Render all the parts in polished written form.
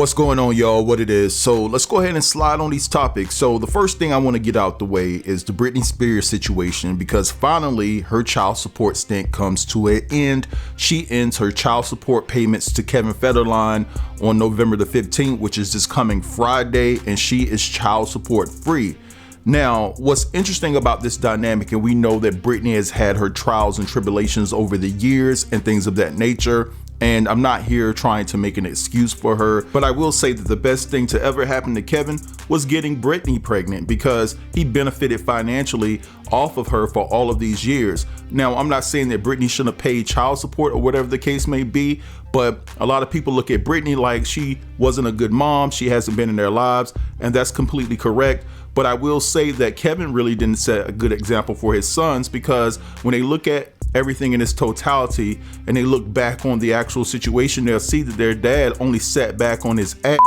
What's going on, y'all? What it is? So let's go ahead and slide on these topics. So the first thing I want to get out the way is the Britney Spears situation, because finally her child support stint comes to an end. She ends her child support payments to Kevin Federline on November the 15th, which is this coming Friday, and she is child support free. Now, what's interesting about this dynamic, and we know that Britney has had her trials and tribulations over the years and things of that nature, and I'm not here trying to make an excuse for her, but I will say that the best thing to ever happen to Kevin was getting Britney pregnant, because he benefited financially off of her for all of these years. Now, I'm not saying that Britney shouldn't have paid child support or whatever the case may be, but a lot of people look at Britney like she wasn't a good mom, she hasn't been in their lives, and that's completely correct. But I will say that Kevin really didn't set a good example for his sons, because when they look at everything in its totality and they look back on the actual situation, they'll see that their dad only sat back on his ass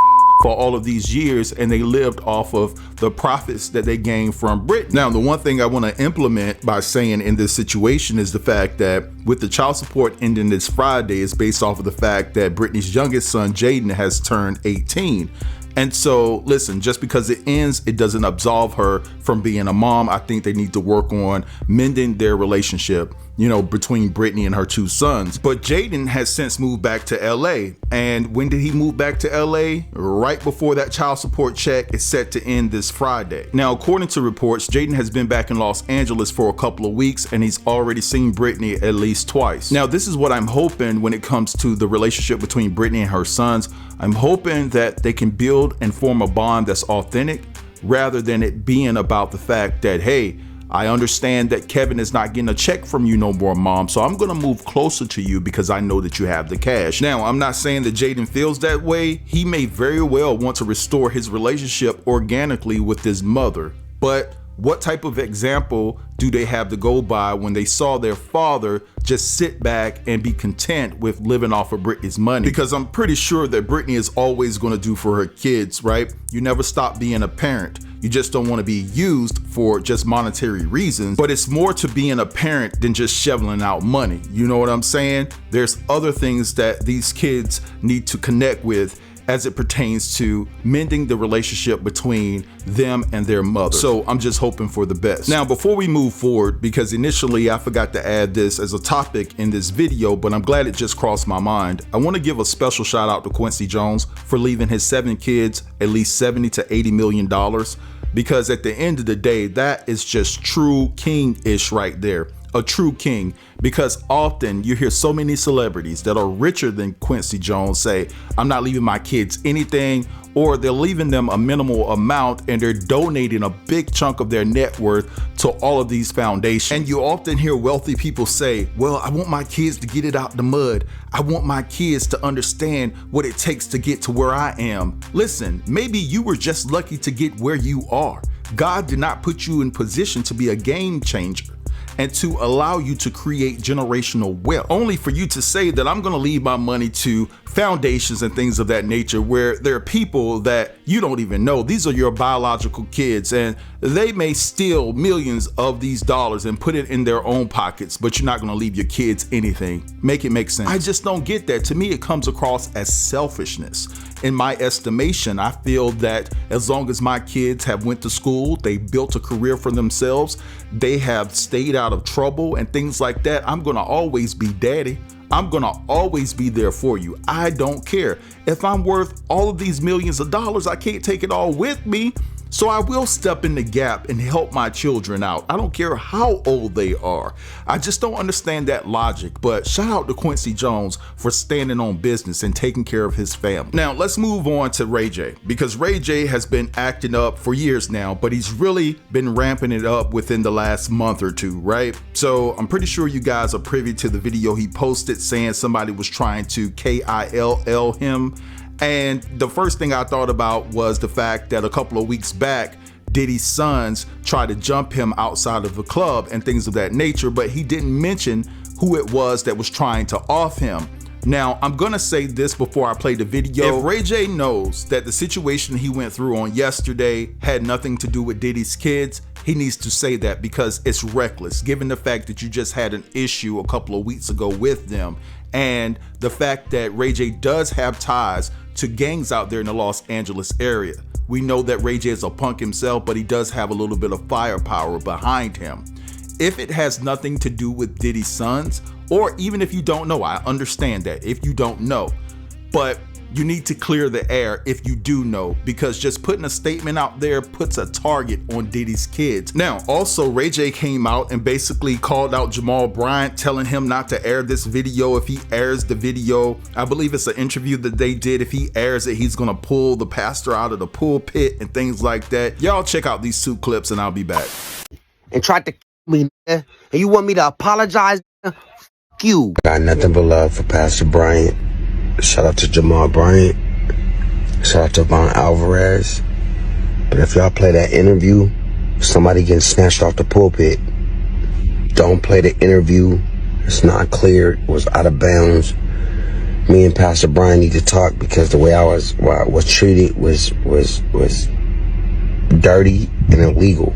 for all of these years, and they lived off of the profits that they gained from Britney. Now, the one thing I want to implement by saying in this situation is the fact that with the child support ending this Friday is based off of the fact that Britney's youngest son, Jaden, has turned 18. And so, listen, just because it ends, it doesn't absolve her from being a mom. I think they need to work on mending their relationship, between Britney and her two sons. But Jaden has since moved back to LA. And when did he move back to LA? Right before that child support check is set to end this Friday. Now, according to reports, Jaden has been back in Los Angeles for a couple of weeks, and he's already seen Britney at least twice. Now, this is what I'm hoping when it comes to the relationship between Britney and her sons. I'm hoping that they can build and form a bond that's authentic, rather than it being about the fact that, hey, I understand that Kevin is not getting a check from you no more, mom, so I'm gonna move closer to you because I know that you have the cash. Now, I'm not saying that Jaden feels that way. He may very well want to restore his relationship organically with his mother, but what type of example do they have to go by when they saw their father just sit back and be content with living off of Britney's money? Because I'm pretty sure that Britney is always going to do for her kids, right? You never stop being a parent. You just don't want to be used for just monetary reasons, but it's more to being a parent than just shoveling out money. You know what I'm saying? There's other things that these kids need to connect with as it pertains to mending the relationship between them and their mother. So I'm just hoping for the best. Now, before we move forward, because initially I forgot to add this as a topic in this video, but I'm glad it just crossed my mind. I want to give a special shout out to Quincy Jones for leaving his 7 kids at least $70 to $80 million, because at the end of the day, that is just true king-ish right there. A true king, because often you hear so many celebrities that are richer than Quincy Jones say, I'm not leaving my kids anything, or they're leaving them a minimal amount and they're donating a big chunk of their net worth to all of these foundations. And you often hear wealthy people say, well, I want my kids to get it out the mud. I want my kids to understand what it takes to get to where I am. Listen, maybe you were just lucky to get where you are. God did not put you in position to be a game changer and to allow you to create generational wealth, only for you to say that I'm gonna leave my money to foundations and things of that nature, where there are people that you don't even know. These are your biological kids, and they may steal millions of these dollars and put it in their own pockets, but you're not gonna leave your kids anything. Make it make sense. I just don't get that. To me, it comes across as selfishness. In my estimation, I feel that as long as my kids have went to school, they built a career for themselves, they have stayed out of trouble and things like that, I'm gonna always be daddy. I'm gonna always be there for you. I don't care. If I'm worth all of these millions of dollars, I can't take it all with me. So I will step in the gap and help my children out. I don't care how old they are. I just don't understand that logic. But shout out to Quincy Jones for standing on business and taking care of his family. Now let's move on to Ray J, because Ray J has been acting up for years now, but he's really been ramping it up within the last month or two, right? So I'm pretty sure you guys are privy to the video he posted saying somebody was trying to kill him. And the first thing I thought about was the fact that a couple of weeks back, Diddy's sons tried to jump him outside of the club and things of that nature, but he didn't mention who it was that was trying to off him. Now, I'm gonna say this before I play the video. If Ray J knows that the situation he went through on yesterday had nothing to do with Diddy's kids, he needs to say that, because it's reckless, given the fact that you just had an issue a couple of weeks ago with them, and the fact that Ray J does have ties to gangs out there in the Los Angeles area. We know that Ray J is a punk himself, but he does have a little bit of firepower behind him. If it has nothing to do with Diddy's sons, or even if you don't know, I understand that if you don't know, but you need to clear the air if you do know, because just putting a statement out there puts a target on Diddy's kids. Now, also Ray J came out and basically called out Jamal Bryant, telling him not to air this video. If he airs the video, I believe it's an interview that they did, if he airs it, he's gonna pull the pastor out of the pulpit and things like that. Y'all check out these 2 clips and I'll be back. And tried to kill me, and you want me to apologize? F you. Got nothing but love for Pastor Bryant. Shout out to Jamal Bryant. Shout out to Von Alvarez. But if y'all play that interview, somebody getting snatched off the pulpit, don't play the interview. It's not clear. It was out of bounds. Me and Pastor Bryant need to talk, because the way I was treated was dirty and illegal.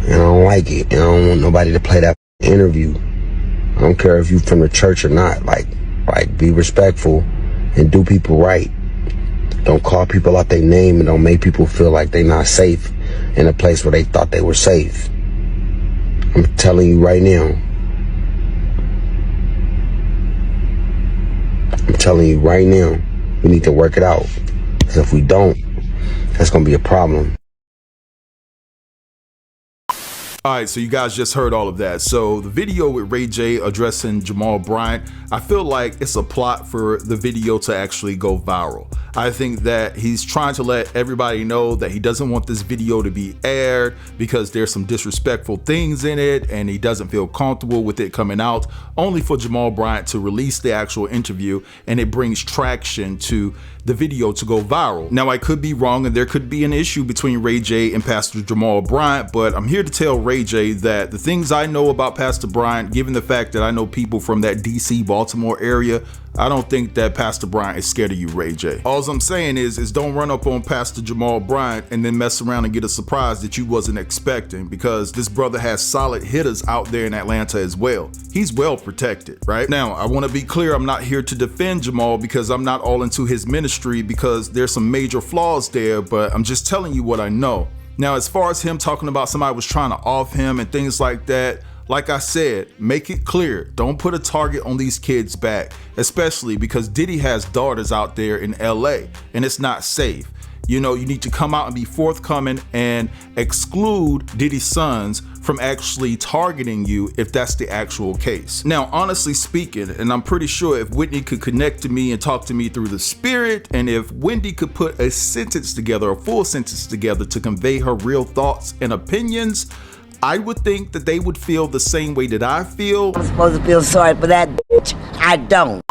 And I don't like it. And I don't want nobody to play that interview. I don't care if you from the church or not. Like, be respectful and do people right. Don't call people out their name and don't make people feel like they're not safe in a place where they thought they were safe. I'm telling you right now. We need to work it out. Because if we don't, that's going to be a problem. All right, so you guys just heard all of that. So the video with Ray J addressing Jamal Bryant, I feel like it's a plot for the video to actually go viral. I think that he's trying to let everybody know that he doesn't want this video to be aired because there's some disrespectful things in it and he doesn't feel comfortable with it coming out, only for Jamal Bryant to release the actual interview, and it brings traction to the video to go viral. Now, I could be wrong and there could be an issue between Ray J and Pastor Jamal Bryant, but I'm here to tell Ray J that the things I know about Pastor Bryant, given the fact that I know people from that DC, Baltimore area, I don't think that Pastor Bryant is scared of you, Ray J. All I'm saying is don't run up on Pastor Jamal Bryant and then mess around and get a surprise that you wasn't expecting, because this brother has solid hitters out there in Atlanta as well. He's well protected, right? Now, I want to be clear, I'm not here to defend Jamal because I'm not all into his ministry, because there's some major flaws there, but I'm just telling you what I know. Now, as far as him talking about somebody was trying to off him and things like that, like I said, make it clear. Don't put a target on these kids' back, especially because Diddy has daughters out there in LA and it's not safe. You know, you need to come out and be forthcoming and exclude Diddy's sons from actually targeting you if that's the actual case. Now, honestly speaking, and I'm pretty sure if Whitney could connect to me and talk to me through the spirit, and if Wendy could put a sentence together, a full sentence together to convey her real thoughts and opinions, I would think that they would feel the same way that I feel. I'm supposed to feel sorry for that bitch. I don't.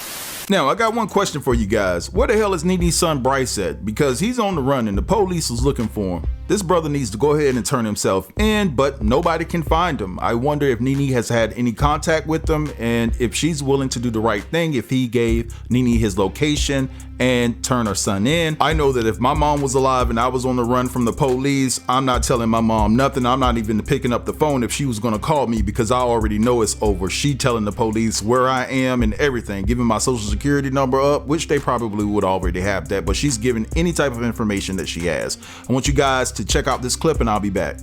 Now, I got one question for you guys. Where the hell is Nene's son Bryce at? Because he's on the run and the police is looking for him. This brother needs to go ahead and turn himself in, but nobody can find him. I wonder if Nene has had any contact with him, and if she's willing to do the right thing if he gave Nene his location and turn her son in. I know that if my mom was alive and I was on the run from the police, I'm not telling my mom nothing. I'm not even picking up the phone if she was gonna call me, because I already know it's over. She telling the police where I am and everything, giving my social security number up, which they probably would already have that, but she's giving any type of information that she has. I want you guys to check out this clip and I'll be back.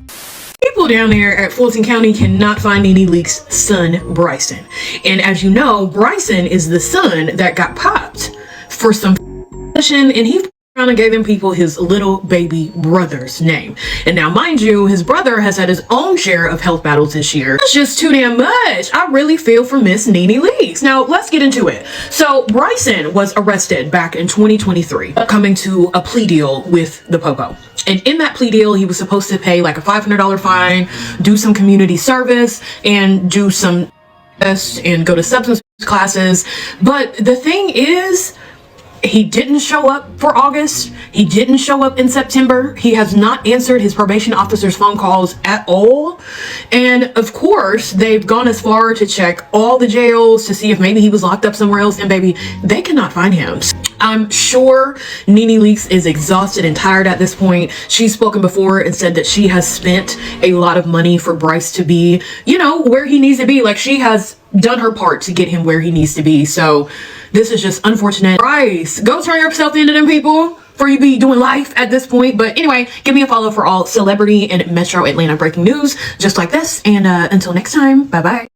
People down there at Fulton County cannot find Nene Leakes' son, Bryson. And as you know, Bryson is the son that got popped for some and he kind of gave them people his little baby brother's name. And now, mind you, his brother has had his own share of health battles this year. It's just too damn much. I really feel for Miss Nene Leakes. Now, let's get into it. So, Bryson was arrested back in 2023, coming to a plea deal with the Popo. And in that plea deal, he was supposed to pay like a $500 fine, do some community service, and do some tests and go to substance classes. But the thing is, He didn't show up for August. He didn't show up in September. He has not answered his probation officer's phone calls at all. And of course, they've gone as far to check all the jails to see if maybe he was locked up somewhere else. And baby, they cannot find him. I'm sure Nene Leakes is exhausted and tired at this point. She's spoken before and said that she has spent a lot of money for Bryce to be, you know, where he needs to be. Like, she has done her part to get him where he needs to be. So this is just unfortunate. Bryce, go turn yourself into them people before you be doing life at this point. But anyway, give me a follow for all celebrity and Metro Atlanta breaking news just like this. And until next time, bye-bye.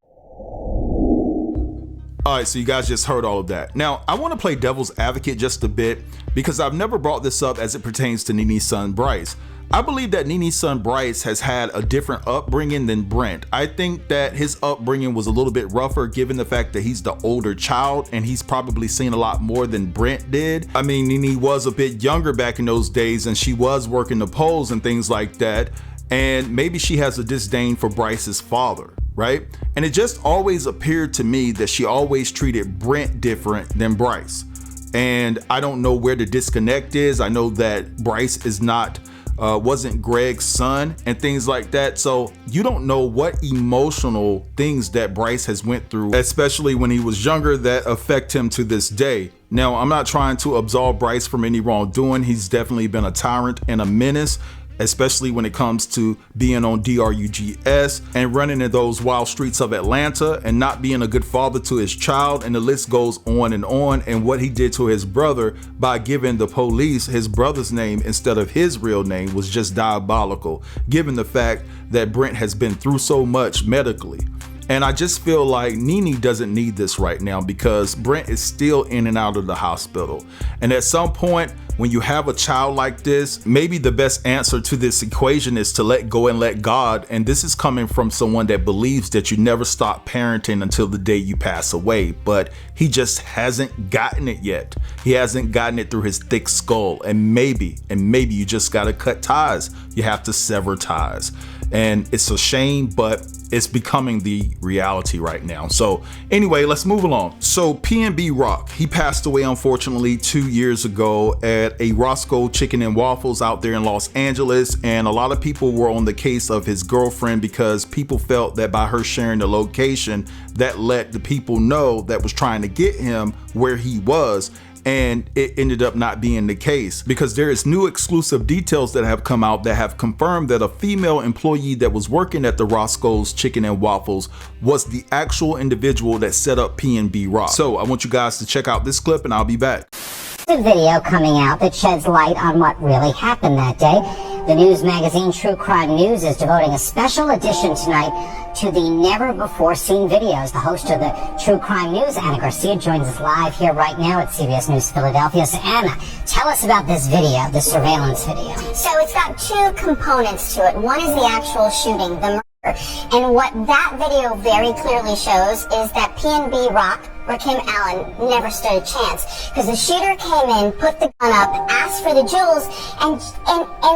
All right, so you guys just heard all of that. Now, I want to play devil's advocate just a bit because I've never brought this up as it pertains to Nene's son, Bryce. I believe that Nene's son Bryce has had a different upbringing than Brent. I think that his upbringing was a little bit rougher given the fact that he's the older child and he's probably seen a lot more than Brent did. I mean, Nene was a bit younger back in those days and she was working the polls and things like that. And maybe she has a disdain for Bryce's father, right? And it just always appeared to me that she always treated Brent different than Bryce. And I don't know where the disconnect is. I know that Bryce is not wasn't Greg's son and things like that. So you don't know what emotional things that Bryce has went through, especially when he was younger, that affect him to this day. Now, I'm not trying to absolve Bryce from any wrongdoing. He's definitely been a tyrant and a menace, especially when it comes to being on DRUGS and running in those wild streets of Atlanta and not being a good father to his child. And the list goes on. And what he did to his brother by giving the police his brother's name instead of his real name was just diabolical, given the fact that Brent has been through so much medically. And I just feel like Nene doesn't need this right now because Brent is still in and out of the hospital. And at some point, when you have a child like this, maybe the best answer to this equation is to let go and let God. And this is coming from someone that believes that you never stop parenting until the day you pass away. But he just hasn't gotten it yet. He hasn't gotten it through his thick skull. And maybe you just got to cut ties. You have to sever ties. And it's a shame, but it's becoming the reality right now. So anyway, let's move along. So PNB Rock, he passed away unfortunately 2 years ago at a Roscoe Chicken and Waffles out there in Los Angeles. And a lot of people were on the case of his girlfriend because people felt that by her sharing the location, that let the people know that was trying to get him where he was. And it ended up not being the case because there is new exclusive details that have come out that have confirmed that a female employee that was working at the Roscoe's Chicken and Waffles was the actual individual that set up PNB Rock. So I want you guys to check out this clip and I'll be back. A video coming out that sheds light on what really happened that day. The news magazine True Crime News is devoting a special edition tonight to the never-before-seen videos. The host of the True Crime News, Anna Garcia, joins us live here right now at CBS News Philadelphia. So Anna, tell us about this video, this surveillance video. So it's got two components to it. One is the actual shooting, the murder. And what that video very clearly shows is that PNB Rock, Rakim Allen, never stood a chance. Because the shooter came in, put the gun up, asked for the jewels, and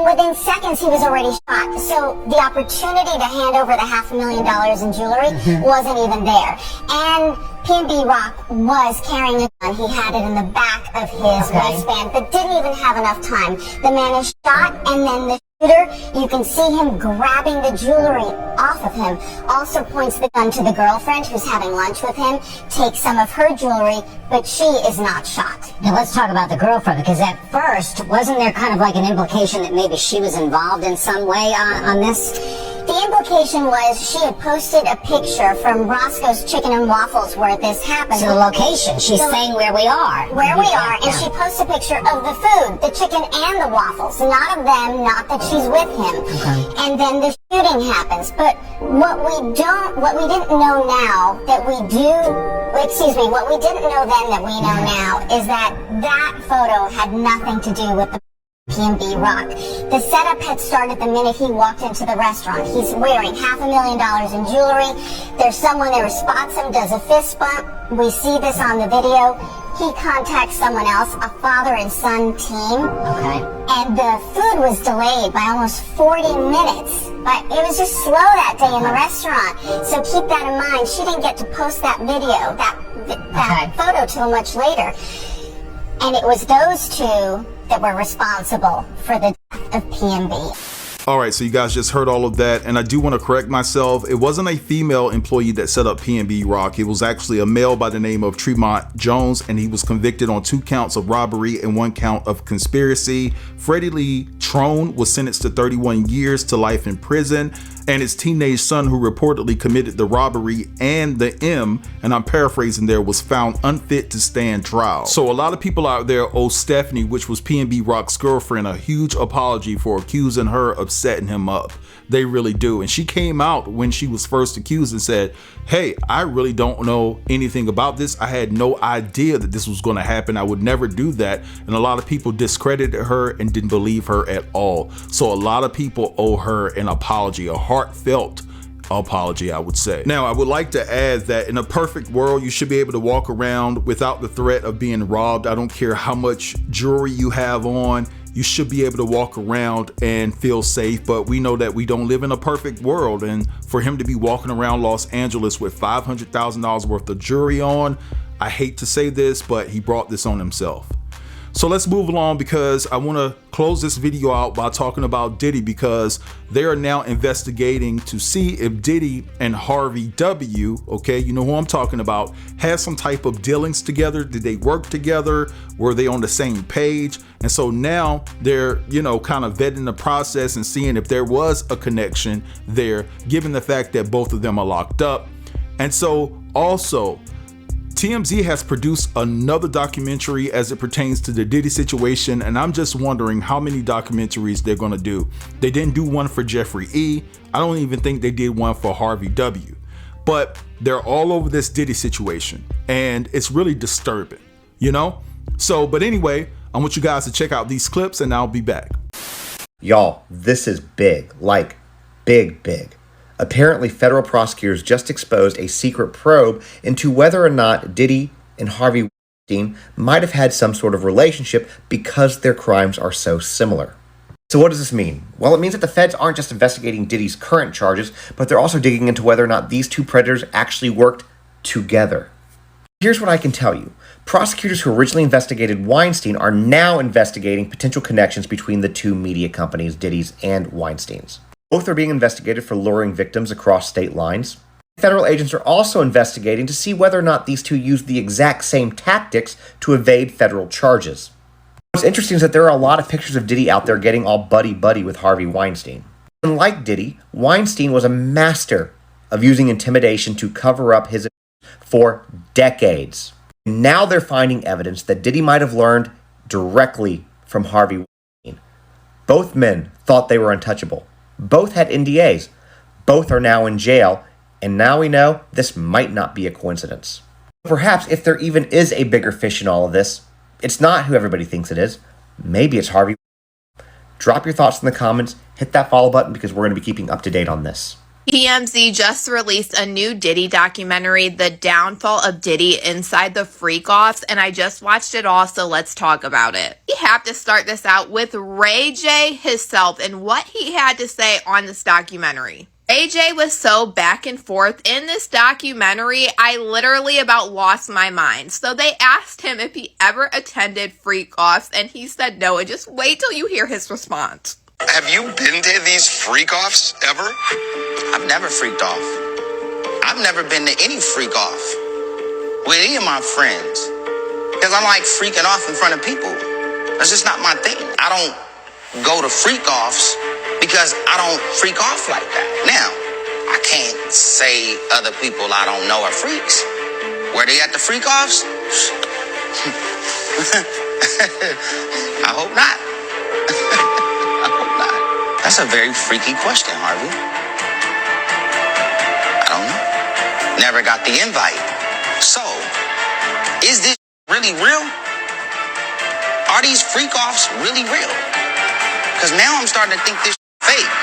within seconds he was already shot. So the opportunity to hand over the $500,000 in jewelry wasn't even there. And PNB Rock was carrying a gun. He had it in the back of his waistband, but didn't even have enough time. The man is shot, and then the shooter, you can see him grabbing the jewelry off of him, also points the gun to the girlfriend who's having lunch with him, takes some of her jewelry, but she is not shot. Now let's talk about the girlfriend, because at first, wasn't there kind of like an implication that maybe she was involved in some way on this? The implication was she had posted a picture from Roscoe's Chicken and Waffles where this happened. So the location, she's saying where we are. Where we are, and she posts a picture of the food, the chicken and the waffles. Not of them, not that she's with him. And then the shooting happens. But what we didn't know now that we do, what we didn't know then that we know now is that that photo had nothing to do with the PNB Rock. The setup had started the minute he walked into the restaurant. He's wearing $500,000 in jewelry. There's someone there who spots him, does a fist bump. We see this on the video. He contacts someone else, a father and son team. And the food was delayed by almost 40 minutes. But it was just slow that day in the restaurant. So keep that in mind. She didn't get to post that video, that photo till much later. And it was those two that were responsible for the death of PNB. All right, so you guys just heard all of that, and I do want to correct myself. It wasn't a female employee that set up PNB Rock. It was actually a male by the name of Tremont Jones, and he was convicted on 2 counts of robbery and 1 count of conspiracy. Freddie Lee Trone was sentenced to 31 years to life in prison, and his teenage son, who reportedly committed the robbery and the M, and I'm paraphrasing there, was found unfit to stand trial. So a lot of people out there owe Stephanie, which was PNB Rock's girlfriend, a huge apology for accusing her of setting him up. They really do. And she came out when she was first accused and said, hey, I really don't know anything about this. I had no idea that this was going to happen. I would never do that. And a lot of people discredited her and didn't believe her at all. So a lot of people owe her an apology, a heartfelt apology, I would say. Now, I would like to add that in a perfect world, you should be able to walk around without the threat of being robbed. I don't care how much jewelry you have on. You should be able to walk around and feel safe, but we know that we don't live in a perfect world. And for him to be walking around Los Angeles with $500,000 worth of jewelry on, I hate to say this, but he brought this on himself. So let's move along, because I want to close this video out by talking about Diddy, because they are now investigating to see if Diddy and Harvey W, okay, you know who I'm talking about, had some type of dealings together. Did they work together? Were they on the same page? And so now they're, you know, kind of vetting the process and seeing if there was a connection there, given the fact that both of them are locked up. And so also, TMZ has produced another documentary as it pertains to the Diddy situation, and I'm just wondering how many documentaries they're going to do. They didn't do one for Jeffrey E. I don't even think they did one for Harvey W. But they're all over this Diddy situation, and it's really disturbing, you know? So, but anyway, I want you guys to check out these clips, and I'll be back. Y'all, this is big, like big. Apparently, federal prosecutors just exposed a secret probe into whether or not Diddy and Harvey Weinstein might have had some sort of relationship because their crimes are so similar. So what does this mean? Well, it means that the feds aren't just investigating Diddy's current charges, but they're also digging into whether or not these two predators actually worked together. Here's what I can tell you. Prosecutors who originally investigated Weinstein are now investigating potential connections between the two media companies, Diddy's and Weinstein's. Both are being investigated for luring victims across state lines. Federal agents are also investigating to see whether or not these two used the exact same tactics to evade federal charges. What's interesting is that there are a lot of pictures of Diddy out there getting all buddy-buddy with Harvey Weinstein. And like Diddy, Weinstein was a master of using intimidation to cover up his for decades. Now they're finding evidence that Diddy might have learned directly from Harvey Weinstein. Both men thought they were untouchable. Both had NDAs. Both are now in jail, and now we know this might not be a coincidence. Perhaps if there even is a bigger fish in all of this, it's not who everybody thinks it is. Maybe it's Harvey. Drop your thoughts in the comments, hit that follow button, because we're going to be keeping up to date on this. TMZ just released a new Diddy documentary, The Downfall of Diddy Inside the Freak-Offs, and I just watched it all, so let's talk about it. We have to start this out with Ray J himself and what he had to say on this documentary. Ray J was so back and forth in this documentary, I literally about lost my mind. So they asked him if he ever attended Freak-Offs, and he said no, and just wait till you hear his response. Have you been to these freak-offs ever? I've never freaked off. I've never been to any freak-off with any of my friends. Because I like freaking off in front of people. That's just not my thing. I don't go to freak-offs because I don't freak off like that. Now, I can't say other people I don't know are freaks. Were they at the freak-offs? I hope not. That's a very freaky question, Harvey. I don't know. Never got the invite. So, is this really real? Are these freak-offs really real? Because now I'm starting to think this fake.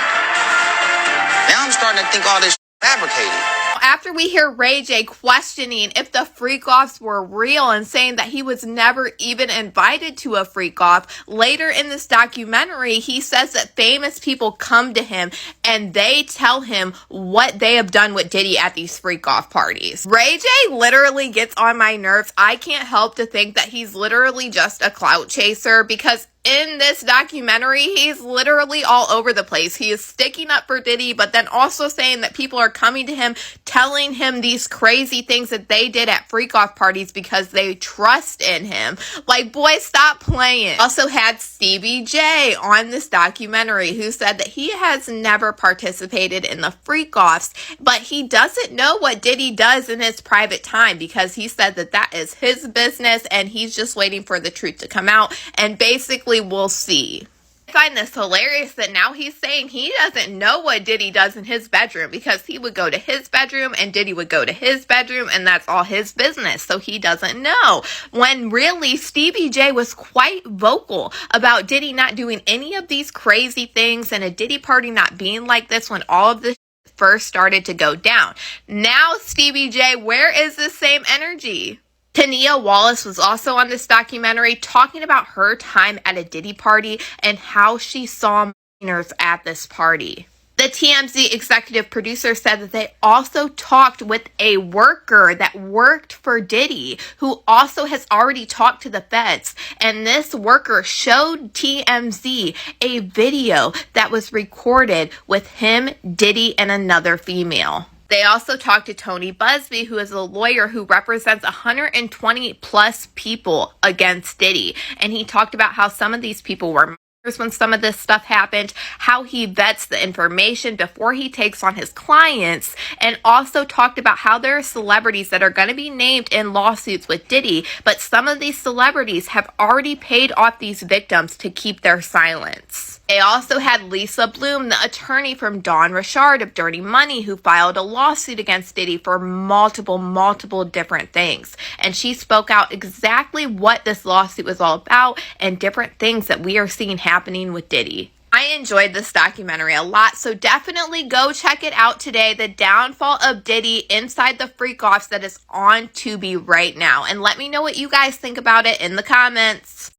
Now I'm starting to think all this fabricated. Now, after we hear Ray J questioning if the freak-offs were real and saying that he was never even invited to a freak-off, later in this documentary, he says that famous people come to him and they tell him what they have done with Diddy at these freak-off parties. Ray J literally gets on my nerves. I can't help to think that he's literally just a clout chaser, because in this documentary, he's literally all over the place. He is sticking up for Diddy, but then also saying that people are coming to him, telling him these crazy things that they did at freak-off parties because they trust in him. Like, boy, stop playing. Also had Stevie J on this documentary, who said that he has never participated in the freak-offs, but he doesn't know what Diddy does in his private time, because he said that that is his business and he's just waiting for the truth to come out, and basically we'll see. I find this hilarious that now he's saying he doesn't know what Diddy does in his bedroom, because he would go to his bedroom and Diddy would go to his bedroom and that's all his business, so he doesn't know. When really Stevie J was quite vocal about Diddy not doing any of these crazy things and a Diddy party not being like this when all of this first started to go down. Now, Stevie J, where is this same energy? Tania Wallace was also on this documentary talking about her time at a Diddy party and how she saw minors at this party. The TMZ executive producer said that they also talked with a worker that worked for Diddy, who also has already talked to the feds. And this worker showed TMZ a video that was recorded with him, Diddy, and another female. They also talked to Tony Busby, who is a lawyer who represents 120 plus people against Diddy. And he talked about how some of these people were minors when some of this stuff happened, how he vets the information before he takes on his clients, and also talked about how there are celebrities that are going to be named in lawsuits with Diddy, but some of these celebrities have already paid off these victims to keep their silence. They also had Lisa Bloom, the attorney from Dawn Richard of Dirty Money, who filed a lawsuit against Diddy for multiple different things. And she spoke out exactly what this lawsuit was all about and different things that we are seeing happening with Diddy. I enjoyed this documentary a lot, so definitely go check it out today. The Downfall of Diddy Inside the Freak-Offs, that is on Tubi right now. And let me know what you guys think about it in the comments.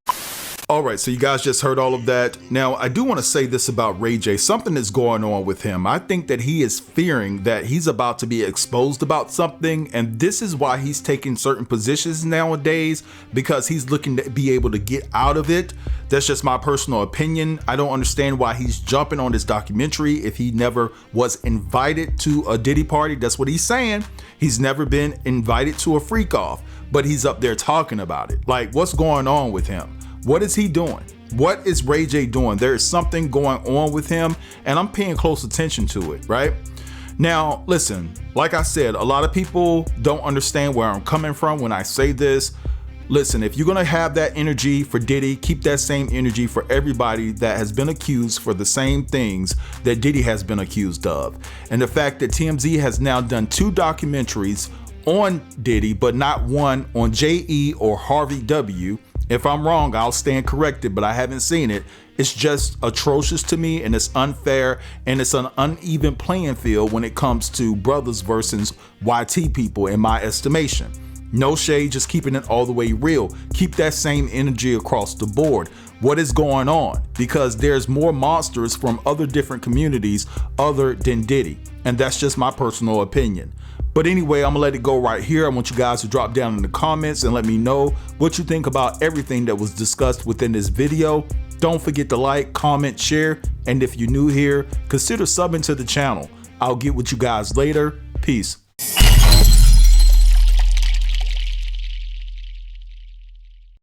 All right, so you guys just heard all of that. Now, I do want to say this about Ray J. Something is going on with him. I think that he is fearing that he's about to be exposed about something, and this is why he's taking certain positions nowadays, because he's looking to be able to get out of it. That's just my personal opinion. I don't understand why he's jumping on this documentary if he never was invited to a Diddy party. That's what he's saying. He's never been invited to a freak off, but he's up there talking about it. Like, what's going on with him? What is he doing? What is Ray J doing? There is something going on with him, and I'm paying close attention to it, right? Now, listen, like I said, a lot of people don't understand where I'm coming from when I say this. Listen, if you're gonna have that energy for Diddy, keep that same energy for everybody that has been accused for the same things that Diddy has been accused of. And the fact that TMZ has now done 2 documentaries on Diddy, but not one on J.E. or Harvey W. If I'm wrong, I'll stand corrected, but I haven't seen it. It's just atrocious to me, and it's unfair, and it's an uneven playing field when it comes to brothers versus YT people, in my estimation. No shade, just keeping it all the way real. Keep that same energy across the board. What is going on? Because there's more monsters from other different communities other than Diddy, and that's just my personal opinion. But anyway, I'm gonna let it go right here. I want you guys to drop down in the comments and let me know what you think about everything that was discussed within this video. Don't forget to like, comment, share, and if you're new here, consider subbing to the channel. I'll get with you guys later. Peace.